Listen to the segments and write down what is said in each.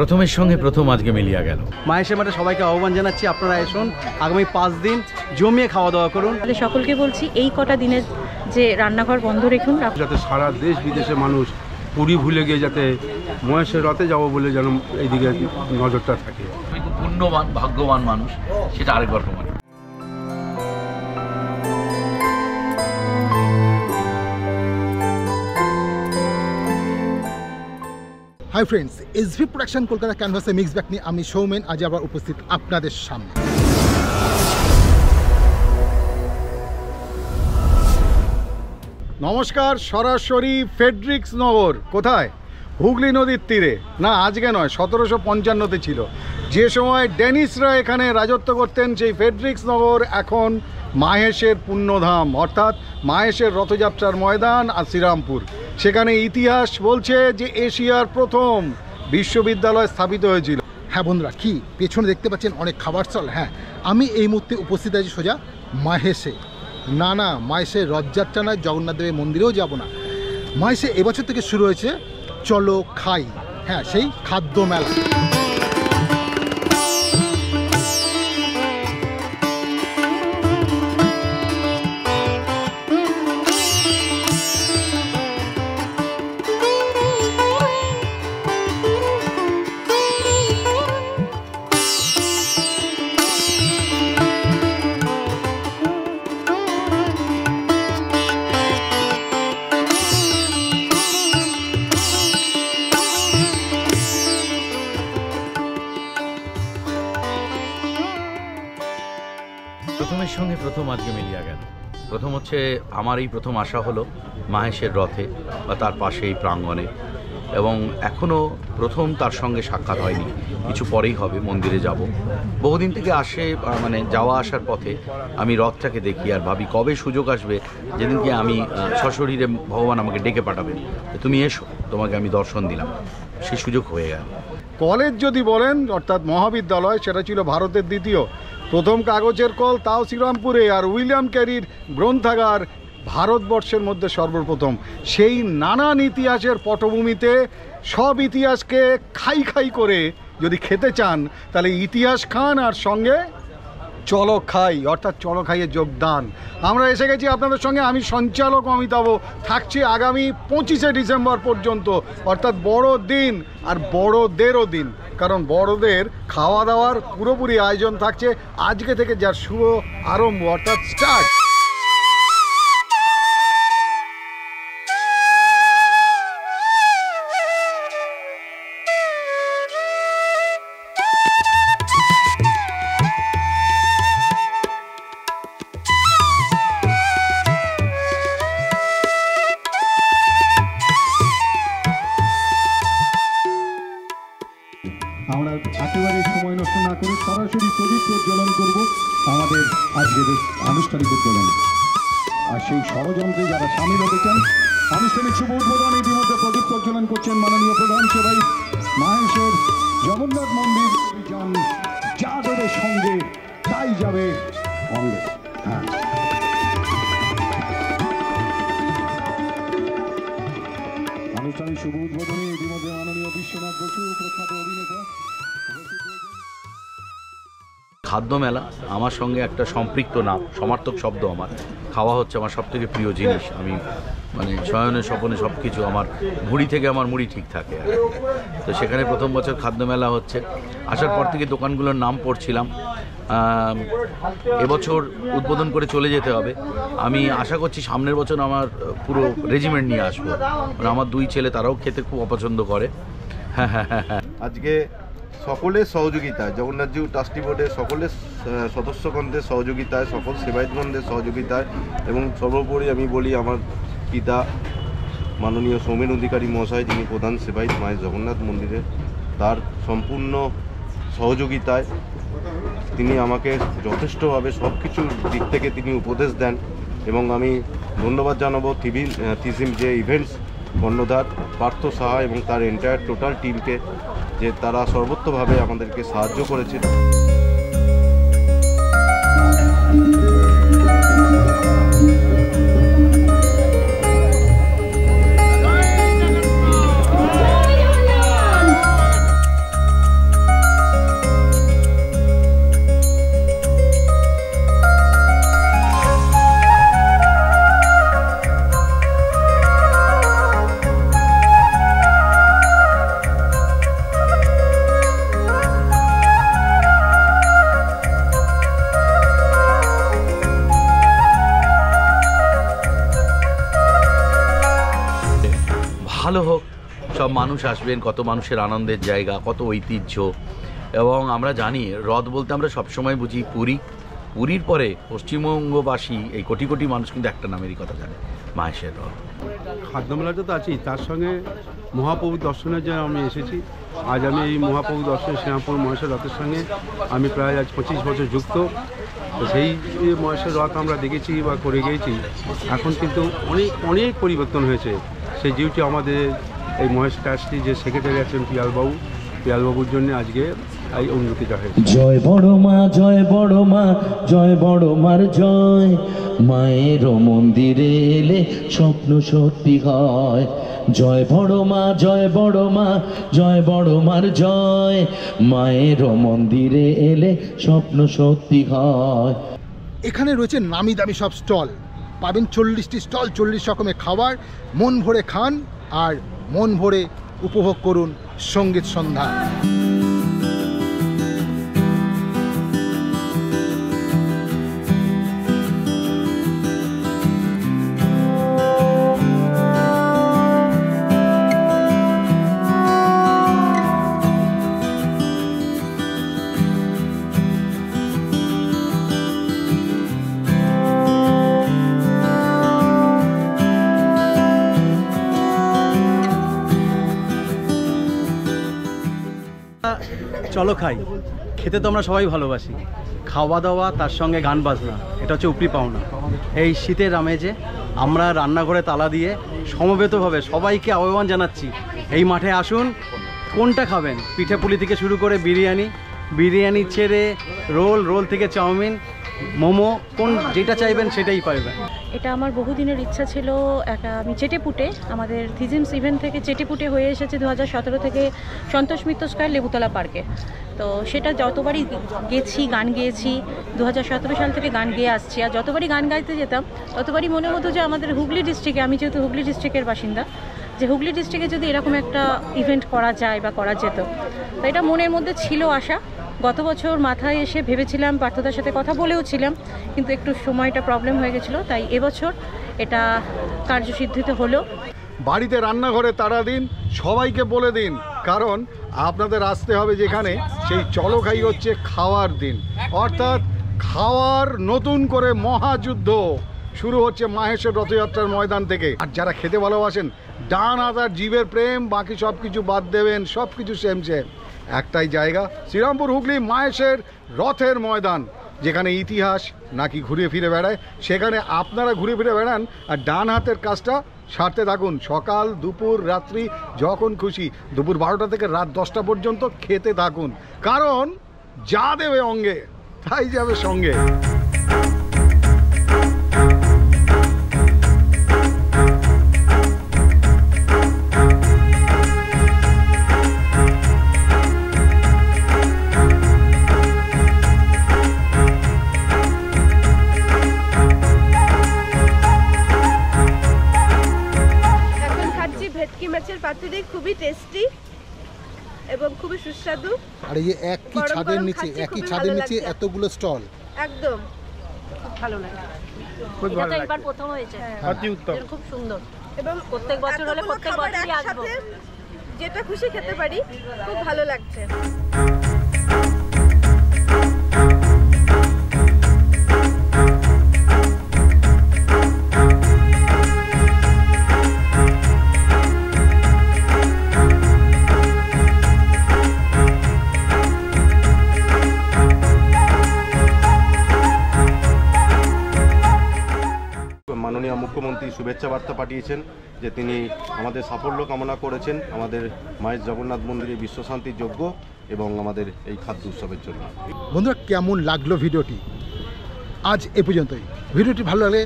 প্রথমের সঙ্গে প্রথম আজকে মিলিয়া গেল। মাহেশের মাঠে সবাইকে আহ্বান জানাচ্ছি, আপনারা আসুন, আগামী 5 দিন জমিয়ে খাওয়া দাওয়া করুন। সকলকে বলছি এই কটা দিনের যে রান্নাঘর বন্ধ রেখুন, যাতে সারা দেশ বিদেশে মানুষ পুরী ভুলে গিয়ে যাতে মহেশের রথে যাবো বলে যেন এইদিকে নজরটা থাকে। আমি খুব পুণ্যবান ভাগ্যবান মানুষ, সেটা আরেকবার প্রমাণ। Hi friends, SV production Kolkata ক্যানভাসে মিক্স ব্যাক নিয়ে আমি সৌমেন আজ আবার উপস্থিত আপনাদের সামনে। নমস্কার, সরাসরি ফেডরিক্স নগর। কোথায়? হুগলি নদীর তীরে। না, আজকে নয়, 1755-তে ছিল। যে সময় ডেনিসরা এখানে রাজত্ব করতেন, সেই ফেডরিক্স নগর এখন মাহেশের পুণ্যধাম, অর্থাৎ মাহেশের রথযাত্রার ময়দান আর শ্রীরামপুর। সেখানে ইতিহাস বলছে যে এশিয়ার প্রথম বিশ্ববিদ্যালয় স্থাপিত হয়েছিল। হ্যাঁ বন্ধুরা, কি পেছনে দেখতে পাচ্ছেন অনেক খাবার স্টল। হ্যাঁ, আমি এই মুহূর্তে উপস্থিত আছি সোজা মাহেশে। না, মাহেশের রথযাত্রা নয়, জগন্নাথ দেবের মন্দিরেও যাব না। মাহেশে এবছর থেকে শুরু হয়েছে চলো খাই, হ্যাঁ, সেই খাদ্য মেলা। প্রথমের সঙ্গে প্রথম আজকে মিলিয়া গেল। প্রথম হচ্ছে আমার এই প্রথম আসা হলো মাহেশের রথে বা তার পাশে এই প্রাঙ্গণে, এবং এখনও প্রথম তার সঙ্গে সাক্ষাৎ হয়নি, কিছু পরেই হবে। মন্দিরে যাব। বহুদিন থেকে মানে যাওয়া আসার পথে আমি রথটাকে দেখি আর ভাবি কবে সুযোগ আসবে যেদিনকে আমি সশরীরে ভগবান আমাকে ডেকে পাঠাবেন, তুমি এসো, তোমাকে আমি দর্শন দিলাম। সেই সুযোগ হয়ে গেল। কলেজ যদি বলেন, অর্থাৎ মহাবিদ্যালয়, সেটা ছিল ভারতের দ্বিতীয়। প্রথম কাগজের কল তাও শ্রীরামপুরে, আর উইলিয়াম ক্যারির গ্রন্থাগার ভারতবর্ষের মধ্যে সর্বপ্রথম। সেই নানান ইতিহাসের পটভূমিতে সব ইতিহাসকে খাই খাই করে যদি খেতে চান, তাহলে ইতিহাস খান আর সঙ্গে চলো খাই, অর্থাৎ চলো খাইয়ে যোগদান। আমরা এসে গেছি আপনাদের সঙ্গে। আমি সঞ্চালক অমিতাভ, থাকছি আগামী 25শে ডিসেম্বর পর্যন্ত, অর্থাৎ বড় দিন আর বড়দেরও দিন। কারণ বড়দের খাওয়া দাওয়ার পুরোপুরি আয়োজন থাকছে আজকে থেকে, যার শুভ আরম্ভ, অর্থাৎ স্টার্ট। আমরা একেবারে সময় নষ্ট না করে সরাসরি প্রদীপ প্রজ্বলন করব আমাদের আজকের আনুষ্ঠানিক উদ্বোধন। আর সেই ষড়যন্ত্রে যারা সামিল হতে চান, আনুষ্ঠানিক শুভ উদ্বোধন ইতিমধ্যে প্রদীপ প্রজ্বলন করছেন মাননীয় প্রধান সেবাই মাহেশের জগন্নাথ মন্দির। যান, যা দেবে সঙ্গে তাই যাবে অঙ্গে। হ্যাঁ, আনুষ্ঠানিক শুভ উদ্বোধনে ইতিমধ্যে মাননীয় বিশ্বনাথ বসু প্রখ্যাত অভিনেতা। খাদ্য মেলা আমার সঙ্গে একটা সম্পৃক্ত নাম, সমার্থক শব্দ। আমার খাওয়া হচ্ছে আমার সব থেকে প্রিয় জিনিস। আমি মানে শয়নে স্বপনে সব কিছু আমার মুড়ি থেকে আমার মুড়ি ঠিক থাকে। তো সেখানে প্রথম বছর খাদ্য মেলা হচ্ছে। আসার পর থেকে দোকানগুলোর নাম পড়ছিলাম। এবছর উদ্বোধন করে চলে যেতে হবে। আমি আশা করছি সামনের বছর আমার পুরো রেজিমেন্ট নিয়ে আসবো। মানে আমার 2 ছেলে, তারাও খেতে খুব অপছন্দ করে। হ্যাঁ হ্যাঁ হ্যাঁ হ্যাঁ। আজকে সকলের সহযোগিতায়, জগন্নাথজিউ ট্রাস্টি বোর্ডের সকলের সদস্যগণদের সহযোগিতায়, সকল সেবায়তগণদের সহযোগিতায়, এবং সর্বোপরি আমি বলি আমার পিতা মাননীয় সৌমেন অধিকারী মহাশয়, যিনি প্রধান সেবায়ত মায়ের জগন্নাথ মন্দিরে, তার সম্পূর্ণ সহযোগিতায় তিনি আমাকে যথেষ্টভাবে সব কিছুর দিক থেকে তিনি উপদেশ দেন। এবং আমি ধন্যবাদ জানাবো থিজিম যে ইভেন্টস কর্ণধার পার্থ সাহা এবং তার এন্টায়ার টোটাল টিমকে, যে তারা সর্বত্রভাবে আমাদেরকে সাহায্য করেছে। মানুষ আসবেন, কত মানুষের আনন্দের জায়গা, কত ঐতিহ্য। এবং আমরা জানি রথ বলতে আমরা সবসময় বুঝি পুরী, পুরীর পরে পশ্চিমবঙ্গবাসী এই কোটি কোটি মানুষ কিন্তু একটা নামেরই কথা জানে, মাহেশের রথ। খাদ্যমেলাটা তো আছেই, তার সঙ্গে মহাপ্রভু দর্শনের জন্য আমি এসেছি। আজ আমি এই মহাপ্রভু দর্শন শ্রীরামপুর মহেশের রথের সঙ্গে আমি প্রায় আজ 25 বছর যুক্ত। তো সেই মহেশের রথ আমরা দেখেছি বা করে গিয়েছি, এখন কিন্তু অনেক অনেক পরিবর্তন হয়েছে। সেই ডিউটি আমাদের এই মহেশ ট্রাস্টি যে সেক্রেটারি আছেন পিয়ালবাবুর জন্য আজকে এই উন্নতিটা হয়েছে। জয় বড় মা, জয় বড় মা, জয় বড় মার জয়, মায়ের মন্দিরে এলে স্বপ্ন সত্যি হয়। জয় বড় মা, জয় বড় মা, জয় বড় মার জয়, মায়ের মন্দিরে এলে স্বপ্ন সত্যি হয়। এখানে রয়েছে নামি দামি সব স্টল, পাবেন 40টি স্টল, 40 রকমের খাবার। মন ভরে খান আর মন ভরে উপভোগ করুন সঙ্গীত সন্ধ্যা। চলো খাই, খেতে তো আমরা সবাই ভালোবাসি। খাওয়া দাওয়া তার সঙ্গে গান বাজনা, এটা হচ্ছে উপরি পাওনা। এই শীতের আমেজে আমরা রান্নাঘরে তালা দিয়ে সমবেতভাবে সবাইকে আহ্বান জানাচ্ছি, এই মাঠে আসুন। কোনটা খাবেন? পিঠে পুলি থেকে শুরু করে বিরিয়ানি ছেড়ে রোল থেকে চাউমিন, মোমো, কোন যেটা চাইবেন সেটাই পাইবেন। এটা আমার বহুদিনের ইচ্ছা ছিল। আমি চেটেপুটে, আমাদের থিজিমস ইভেন্ট থেকে চেটেপুটে হয়ে এসেছে 2017 থেকে সন্তোষ মিত্র স্কয়ার লেবুতলা পার্কে। তো সেটা যতবারই গেছি, গান গেয়েছি, 2017 সাল থেকে গান গেয়ে আসছি। আর যতবারই গান গাইতে যেতাম ততবারই মনে হতো যে আমাদের হুগলি ডিস্ট্রিক্টে, আমি যেহেতু হুগলি ডিস্ট্রিক্টের বাসিন্দা, যে হুগলি ডিস্ট্রিক্টে যদি এরকম একটা ইভেন্ট করা যায় বা করা যেত, তো এটা মনের মধ্যে ছিল আশা। গত বছর মাথায় এসে ভেবেছিলাম, পার্থদার সাথে কথা বলেও ছিলাম, কিন্তু একটু সময়টা প্রবলেম হয়ে গেছিলো, তাই এবছর এটা কার্যসিদ্ধিত হলো। বাড়িতে রান্নাঘরে তাড়া দিন, সবাইকে বলে দিন, কারণ আপনাদের আসতে হবে যেখানে, সেই চলো খাই হচ্ছে খাওয়ার দিন। অর্থাৎ খাওয়ার নতুন করে মহাযুদ্ধ শুরু হচ্ছে মাহেশের রথযাত্রার ময়দান থেকে। আর যারা খেতে ভালোবাসেন, ডান হাত আর জিভের প্রেম, বাকি সব কিছু বাদ দেবেন, সব কিছু সেম। একটাই জায়গা, শ্রীরামপুর হুগলি মাহেশের রথের ময়দান, যেখানে ইতিহাস নাকি ঘুরে ফিরে বেড়ায়, সেখানে আপনারা ঘুরে ফিরে বেড়ান আর ডান হাতের কাজটা সারতে থাকুন। সকাল, দুপুর, রাত্রি, যখন খুশি, দুপুর 12টা থেকে রাত 10টা পর্যন্ত খেতে থাকুন, কারণ যা দেবে অঙ্গে তাই যাবে সঙ্গে। পাতুরি খুবই টেস্টি এবং খুবই সুস্বাদু। আর এই একই ছাদের নিচে এতগুলো স্টল, একদম খুব ভালো লাগে। এটা তো এবার প্রথম হয়েছে, খুব সুন্দর, এবং প্রত্যেক বছর হলে প্রত্যেক বছরই আসবো। যেটা খুশি খেতে পারি, খুব ভালো লাগছে। মাননীয় মুখ্যমন্ত্রী শুভেচ্ছা বার্তা পাঠিয়েছেন, যে তিনি আমাদের সাফল্য কামনা করেছেন আমাদের মায়ের জগন্নাথ মন্দিরে বিশ্বশান্তির যজ্ঞ এবং আমাদের এই খাদ্য উৎসবের জন্য। বন্ধুরা, কেমন লাগলো ভিডিওটি? আজ এ পর্যন্তই। ভিডিওটি ভালো লাগলে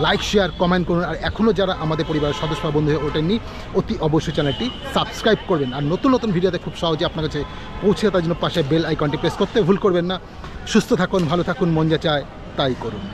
লাইক, শেয়ার, কমেন্ট করুন। আর এখনও যারা আমাদের পরিবারের সদস্য বন্ধু হয়ে ওঠেননি, অতি অবশ্যই চ্যানেলটি সাবস্ক্রাইব করবেন। আর নতুন নতুন ভিডিওতে খুব সহজে আপনার কাছে পৌঁছে তার জন্য পাশে বেল আইকনটি প্রেস করতে ভুল করবেন না। সুস্থ থাকুন, ভালো থাকুন, মন যা চায় তাই করুন।